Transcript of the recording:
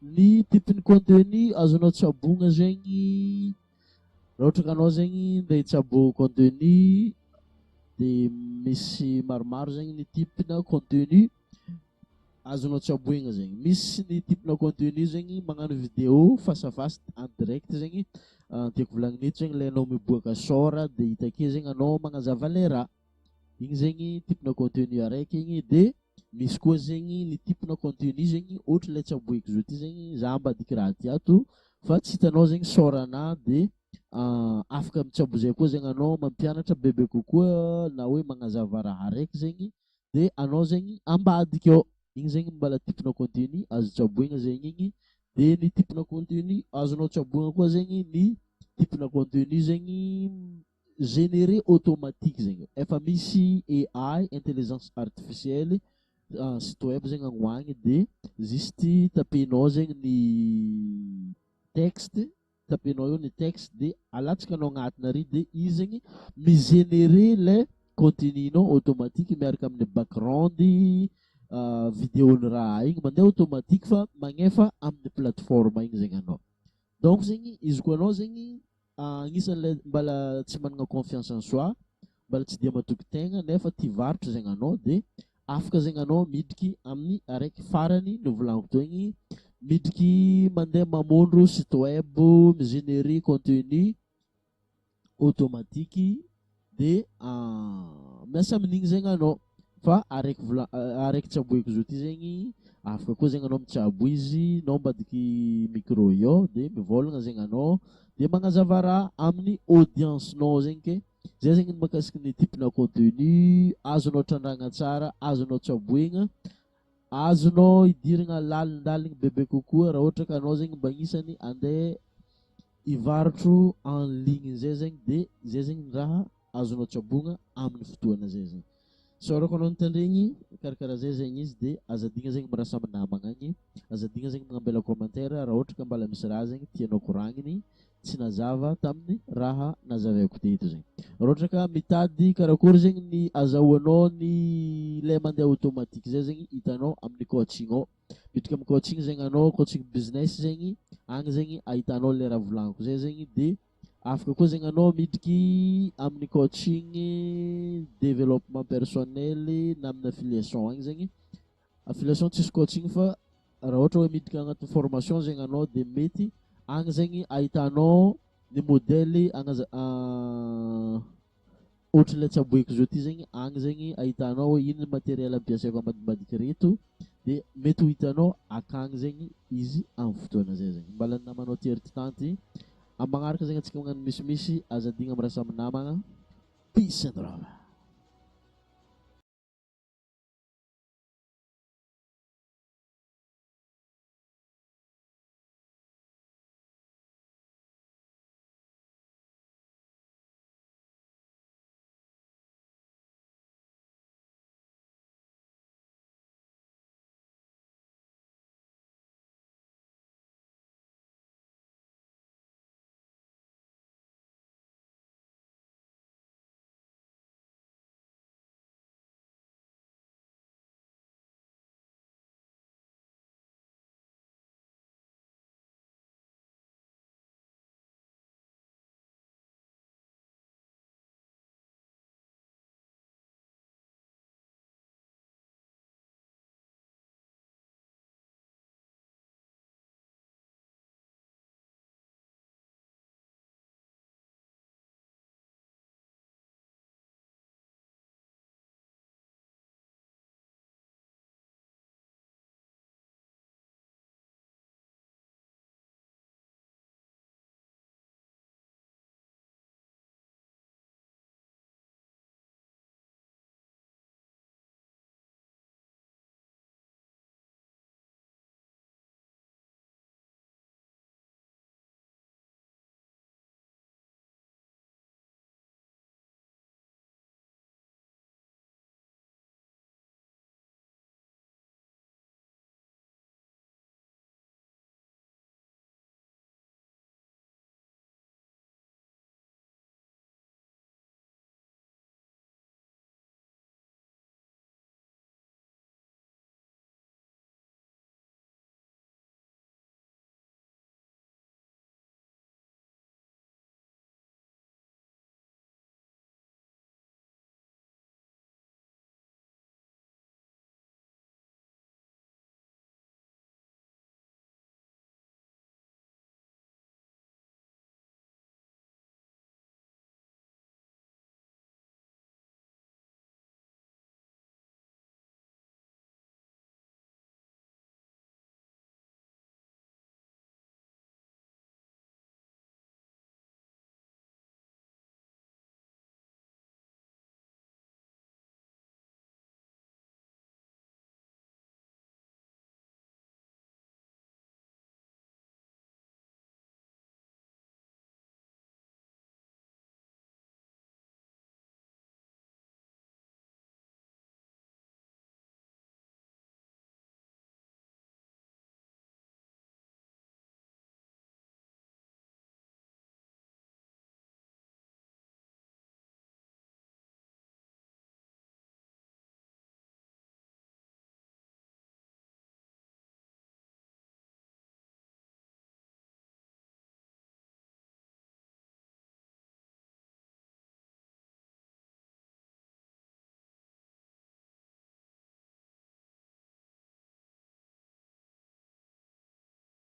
ny typiny contenu azonao tsabogna zegny raha ohatra ka anao zegny ndeha hitsabo contenu de misy maromaro zegny ny typina contenu azonao tsaboigna zegny. Misy ny typina contenu zegny magnano vidéo face à face en direct zegny, tiako volagnina eto zegny le anao miboaka sora de hita ake zegny anao magnazava le raha, igny zegny typina contenu araiky igny. De misy koa zegny ny typina contenu zegny ohatra le tsaboiko zao ty zegny za ambadiky raha ty ato fa tsy hitanao zegny sorana de afaka mitsabo zay koa zegny anao mampianatra bebe kokoa na hoe magnazava raha araiky zegny de anao zegny ambadiky ao, igny zegny mbala typina contenu azo tsaboigna zegny igny. De ny typina contenu azonao tsaboigna koa zegny ny typina contenu zegny généré automatique zegny, efa misy AI intelligence artificielle site web zegny agnoagny de juste tapenao zegny ny texte, tapenao eo ny texte de alatsakanao agnatiny ary de izy zegny migénéré le contenu-nao automatique miaraka amin'ny background vidéo-ny raha igny mandeha automatique fa magnefa amin'ny plateforme igny zegny anao. Donc zegny izy koa anao zegny agnisan'le mbala tsy managna confiance en soi, mbala tsy dia matoky tegna nefa tia varotry zegny anao de afaka zegny anao midriky amin'ny araiky farany novolagniko teo igny, midriky mandeha mamondro site web migénérer contenu automatique de miasa amin'igny zegny anao. Fa araiky tsaboiko zao ty zegny afaka koa zegny anao mitsabo izy nao mbadiky micro io de mivôlagna zegny anao de magnazava raha amin'ny audience-nao zegny ke. Zay zegny mahakasiky ny typina contenu azonao trandragna tsara, azonao tsaboigna, azonao idiragna lalindaligny bebe kokoa raha ohatra ka anao zegny mba anisany andeha hivarotro en ligne zay zegny de zay zegny raha azonao tsabogna amin'ny fotoana zay zegny. Saorako anao nitandregny karakaraha zay zegny izy de azadigna zegny mirasa amin'ny namagna agny, azadigna zegny magnambela commentaire raha ohatra ka mbala misy raha zegny tianao koragniny tsy nazava tamin'ny raha nazavaiko teto zegny. Raha ohatra ka mitady karakory zegny ny azahoanao ny le mandeha automatique zay zegny hitanao amin'ny coaching ao, midriky amin'ny coaching zegny anao, coaching business zegny agny zegny ahitanao le raha volagniko zay zegny. De afaka koa zegny anao midriky amin'ny coaching développement personnel na amin'ny affiliation agny zegny. Affiliation tsisy coaching fa raha ohatra hoe midriky agnaty formation zegny anao de mety agny zegny ahitanao ny modèle ohatra le tsaboiko zao ty zegny, agny zegny ahitanao hoe ino matériel ampiasaiko ambadimbadiky reto de mety ho hitanao akagny zegny izy amin'ny fotoana zay zegny. Mbala ny namanao ty ery tanty amin'ny magnaraka zegny antsika magnano misimisy azadigna mirasa amin'ny namagna. Peace and love.